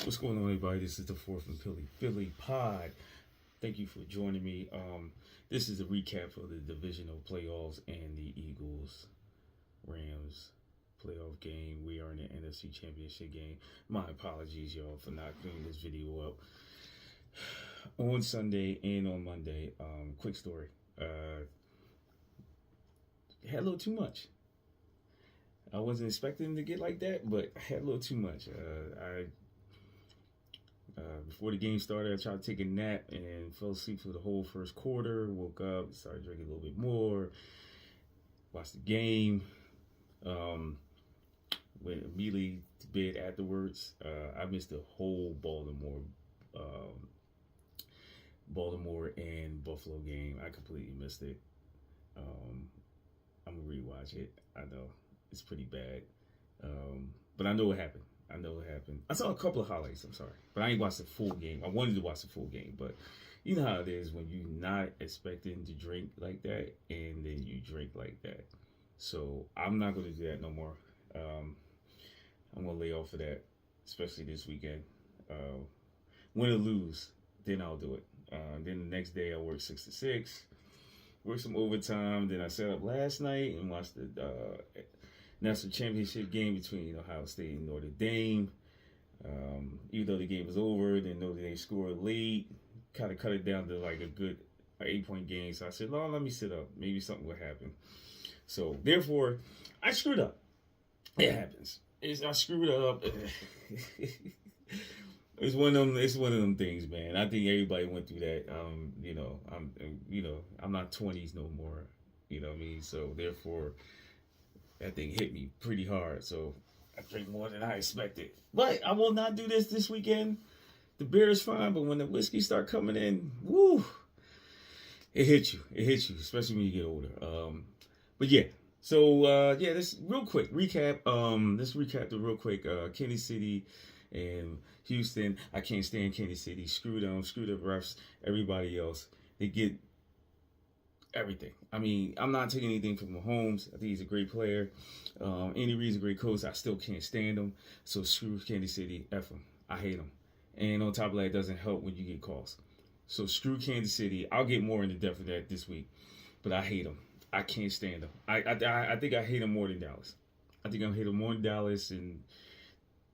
What's going on, everybody? This is the Fourth and Philly Pod. Thank you for joining me. This is a recap of the divisional playoffs and the Eagles Rams playoff game. We are in the NFC Championship game. My apologies, y'all, for not cleaning this video up on Sunday and on Monday. Quick story. Had a little too much. I wasn't expecting to get like that, but I had a little too much. Before the game started, I tried to take a nap and fell asleep for the whole first quarter. Woke up, started drinking a little bit more, watched the game, went immediately to bed afterwards. I missed the whole Baltimore and Buffalo game. I completely missed it. I'm gonna rewatch it. I know it's pretty bad, but I know what happened. I saw a couple of highlights, I'm sorry. But I ain't watched the full game. I wanted to watch the full game, but you know how it is when you're not expecting to drink like that and then you drink like that. So I'm not going to do that no more. I'm going to lay off of that, especially this weekend. Win or lose, then I'll do it. Then the next day I work 6 to 6, work some overtime. Then I set up last night and watched the National Championship game between Ohio State and Notre Dame. Even though the game was over, then Notre Dame scored late, kind of cut it down to like a good 8-point game. So I said, no, let me sit up. Maybe something will happen. So therefore, I screwed up. It happens. I screwed up. It's one of them things, man. I think everybody went through that. I'm not 20s no more. You know what I mean? So therefore, that thing hit me pretty hard, so I drink more than I expected. But I will not do this weekend. The beer is fine, but when the whiskey start coming in, woo, it hits you. It hits you, especially when you get older. But yeah, so this real quick recap. Let's recap the real quick. Kansas City and Houston. I can't stand Kansas City. Screw them. Screw the refs. Everybody else. They get everything. I mean, I'm not taking anything from Mahomes. I think he's a great player. Andy Reid's a great coach. I still can't stand him. So screw Kansas City. F him. I hate him. And on top of that, it doesn't help when you get calls. So screw Kansas City. I'll get more into depth of that this week. But I hate him. I can't stand him. I think I hate him more than Dallas. I think I hate him more than Dallas and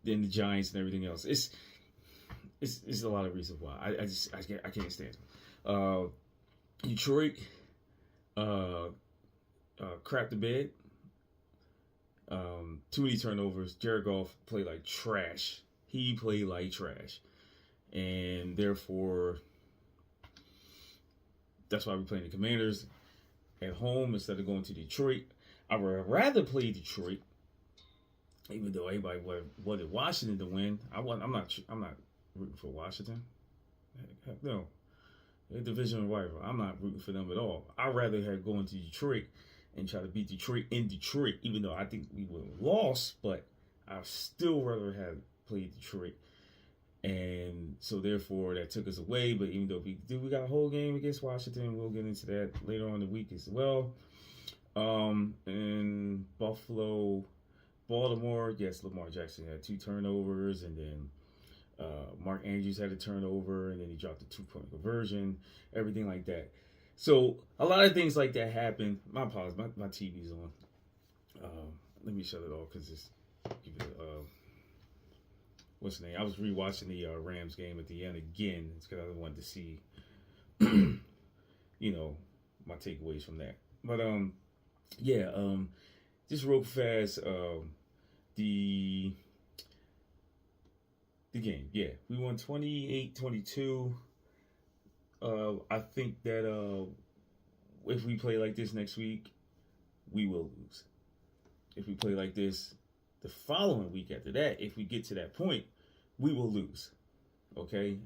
than the Giants and everything else. It's a lot of reasons why. I can't stand him. Detroit. Crap the bed. Too many turnovers. Jared Goff played like trash. He played like trash. And therefore, that's why we're playing the Commanders at home instead of going to Detroit. I would rather play Detroit, even though everybody wanted Washington to win. I'm not rooting for Washington. Heck no. They're a divisional rival. I'm not rooting for them at all. I'd rather have gone to Detroit and try to beat Detroit in Detroit, even though I think we would have lost, but I'd still rather have played Detroit. And so therefore that took us away. But even though we got a whole game against Washington, we'll get into that later on in the week as well. And Baltimore, yes, Lamar Jackson had 2 turnovers, and then Mark Andrews had a turnover, and then he dropped a 2-point conversion, everything like that. So a lot of things like that happened. My apologies, my TV's on. Let me shut it off because it's what's the name? I was rewatching the Rams game at the end again. It's because I wanted to see, my takeaways from that. But just real fast, the game. Yeah, we won 28-22. I think that if we play like this next week, we will lose. If we play like this the following week after that, if we get to that point, we will lose. Okay?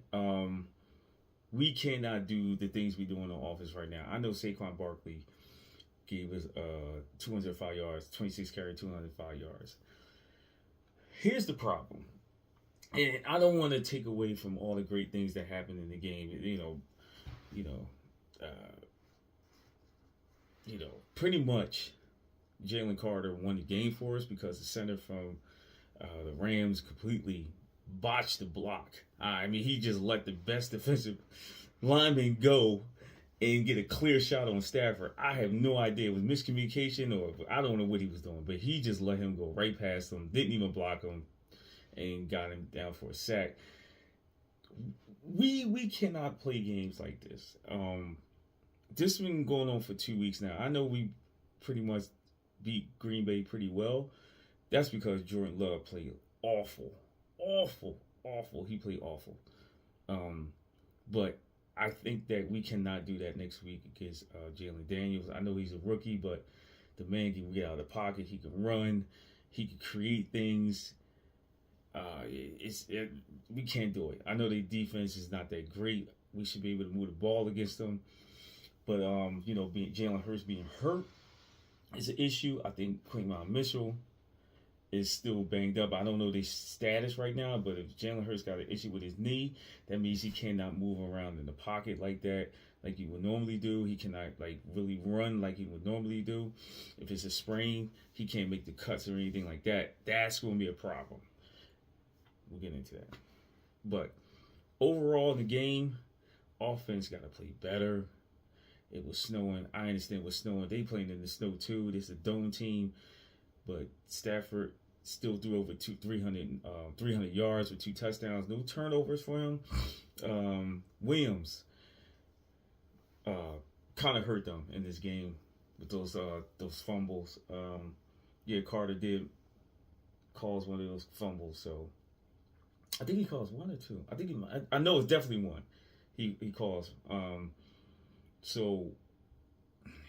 We cannot do the things we do in the office right now. I know Saquon Barkley gave us 205 yards, 26 carry, 205 yards. Here's the problem. And I don't want to take away from all the great things that happened in the game. Pretty much Jalen Carter won the game for us because the center from the Rams completely botched the block. I mean, he just let the best defensive lineman go and get a clear shot on Stafford. I have no idea. It was miscommunication or I don't know what he was doing, but he just let him go right past him, didn't even block him, and got him down for a sack. We cannot play games like this. This has been going on for 2 weeks now. I know we pretty much beat Green Bay pretty well. That's because Jordan Love played awful. He played awful. But I think that we cannot do that next week against Jalen Daniels. I know he's a rookie, but the man can get out of the pocket. He can run. He can create things. We can't do it. I know their defense is not that great. We should be able to move the ball against them. But, Jalen Hurts being hurt is an issue. I think Quinton Mitchell is still banged up. I don't know their status right now, but if Jalen Hurts got an issue with his knee, that means he cannot move around in the pocket like that, like he would normally do. He cannot, really run like he would normally do. If it's a sprain, he can't make the cuts or anything like that. That's going to be a problem. We'll get into that. But overall in the game, offense got to play better. It was snowing. I understand it was snowing. They playing in the snow too. This is a dome team. But Stafford still threw over 300 yards with 2 touchdowns. No turnovers for him. Williams kind of hurt them in this game with those fumbles. Carter did cause one of those fumbles. So I think he caused 1 or 2. I know it's definitely 1. He calls. So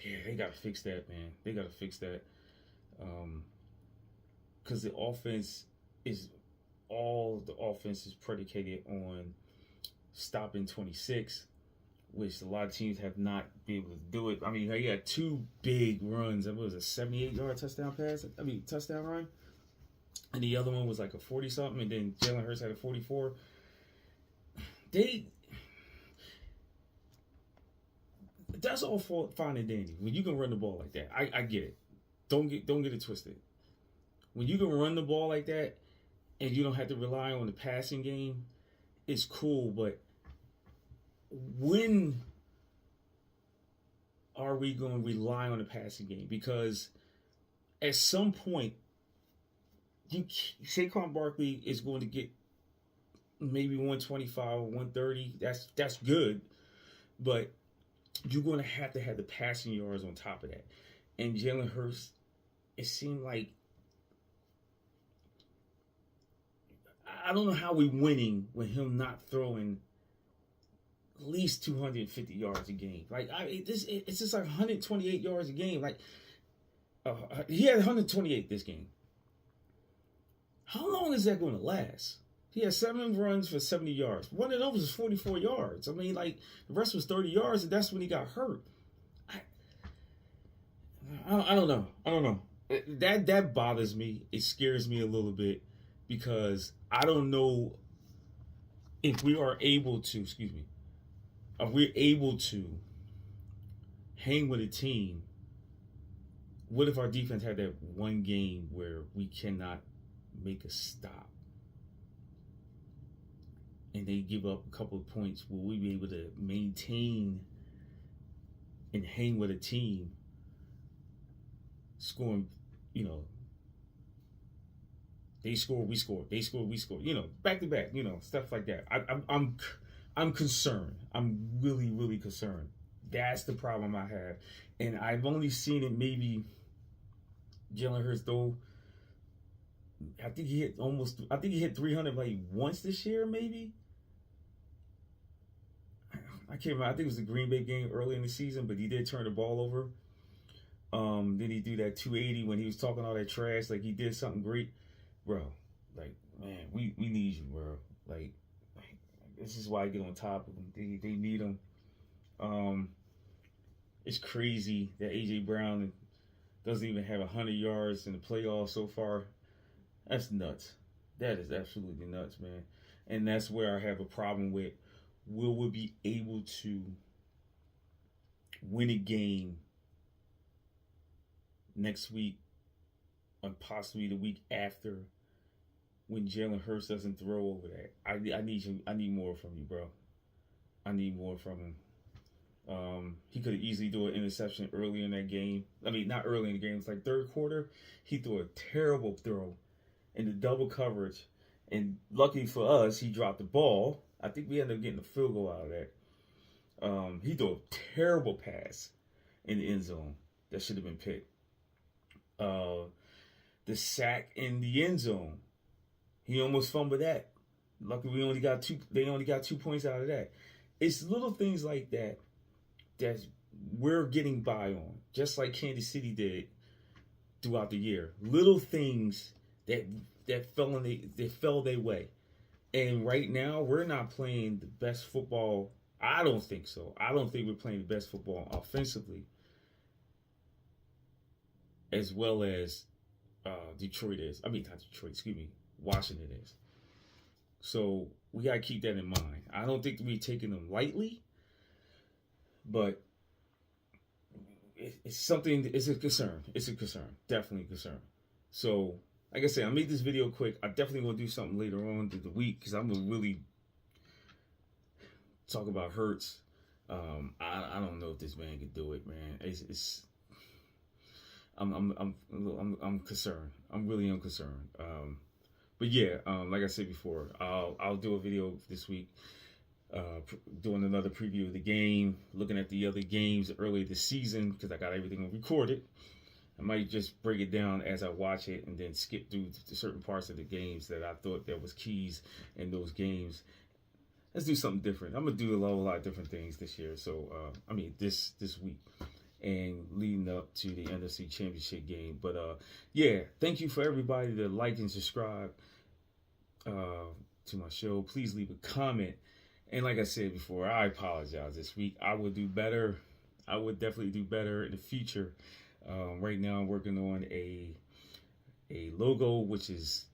yeah, they gotta fix that, man. They gotta fix that. Because the offense is predicated on stopping 26, which a lot of teams have not been able to do it. I mean, he had 2 big runs. That was a 78-yard touchdown run. And the other one was like a 40-something, and then Jalen Hurts had a 44. That's all fine and dandy. When you can run the ball like that, I get it. Don't get it twisted. When you can run the ball like that and you don't have to rely on the passing game, it's cool. But when are we going to rely on the passing game? Because at some point, Saquon Barkley is going to get maybe 125 or 130. That's good, but you're going to have the passing yards on top of that. And Jalen Hurts, it seemed like, I don't know how we're winning with him not throwing at least 250 yards a game. It's just like 128 yards a game. He had 128 this game. How long is that going to last? He had 7 runs for 70 yards. One of those was 44 yards. I mean, the rest was 30 yards, and that's when he got hurt. I don't know. That bothers me. It scares me a little bit because I don't know if we are able to, if we're able to hang with a team. What if our defense had that one game where we cannot make a stop? And they give up a couple of points, will we be able to maintain and hang with a team scoring, they score, we score, they score, we score, back to back, stuff like that. I'm concerned. I'm really, really concerned. That's the problem I have. And I've only seen it maybe Jalen Hurts, though. I think he hit 300 once this year, maybe. I can't remember. I think it was the Green Bay game early in the season, but he did turn the ball over. Then he do that 280 when he was talking all that trash, he did something great. Bro, man, we need you, bro. This is why I get on top of them. They need him. It's crazy that A.J. Brown doesn't even have 100 yards in the playoffs so far. That's nuts. That is absolutely nuts, man. And that's where I have a problem with, will we be able to win a game next week or possibly the week after when Jalen Hurts doesn't throw over that. I need you. I need more from you, bro. I need more from him. He could have easily do an interception early in that game. I mean, not early in the game. It's like third quarter. He threw a terrible throw in the double coverage. And lucky for us, he dropped the ball. I think we ended up getting a field goal out of that. He threw a terrible pass in the end zone that should have been picked. The sack in the end zone, he almost fumbled that. Luckily, we only got two. They only got 2 points out of that. It's little things like that that we're getting by on, just like Kansas City did throughout the year. Little things that fell their way. And right now, we're not playing the best football. I don't think so. I don't think we're playing the best football offensively, as well as Detroit is. I mean, not Detroit. Excuse me. Washington is. So we gotta keep that in mind. I don't think we're taking them lightly, but it's something. It's a concern. It's a concern. Definitely a concern. So, like I said, I made this video quick. I definitely will do something later on through the week because I'm gonna really talk about Hurts. I don't know if this man can do it, man. I'm concerned. I'm really concerned. But yeah, like I said before, I'll do a video this week, doing another preview of the game, looking at the other games early this season because I got everything recorded. I might just break it down as I watch it and then skip through to certain parts of the games that I thought there was keys in those games. Let's do something different. I'm gonna do a lot of different things this year. So this week and leading up to the NFC Championship game. But yeah, thank you for everybody that like and subscribe to my show. Please leave a comment. And like I said before, I apologize this week. I will do better. I would definitely do better in the future. Right now I'm working on a logo which is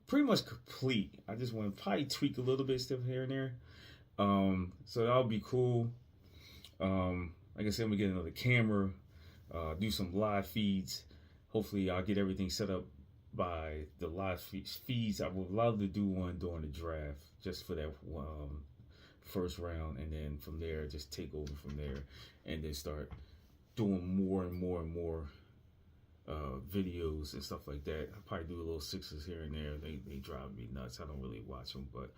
pretty much complete. I just want to probably tweak a little bit stuff here and there. So that'll be cool. Like I said, I'm gonna get another camera, do some live feeds. Hopefully I'll get everything set up by the live feeds. I would love to do one during the draft just for that first round, and then from there just take over from there and then start doing more and more videos and stuff like that. I'll probably do a little sixes here and there. They drive me nuts. I don't really watch them, but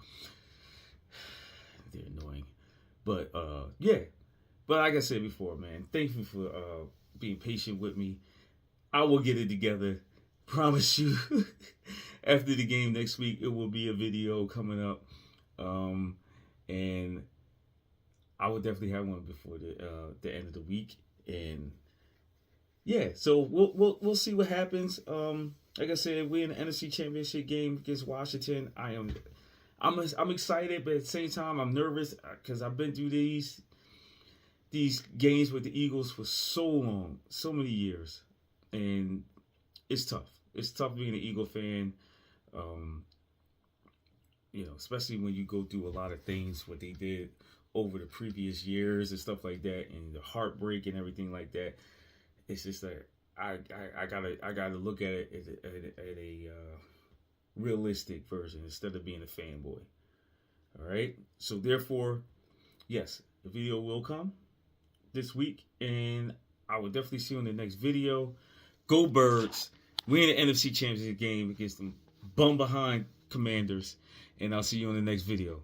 they're annoying. But yeah. But like I said before, man, thank you for being patient with me. I will get it together. Promise you. After the game next week, it will be a video coming up. And I will definitely have one before the end of the week. And yeah, so we'll see what happens. Like I said, we're in the NFC Championship game against Washington. I'm excited, but at the same time, I'm nervous because I've been through these games with the Eagles for so long, so many years, and it's tough. It's tough being an Eagle fan, especially when you go through a lot of things, what they did over the previous years and stuff like that, and the heartbreak and everything like that. It's just that I gotta look at it at a realistic version instead of being a fanboy. All right, so therefore, yes, the video will come this week, and I will definitely see you in the next video. Go Birds! We're in the NFC Championship game against them bum behind Commanders, and I'll see you in the next video.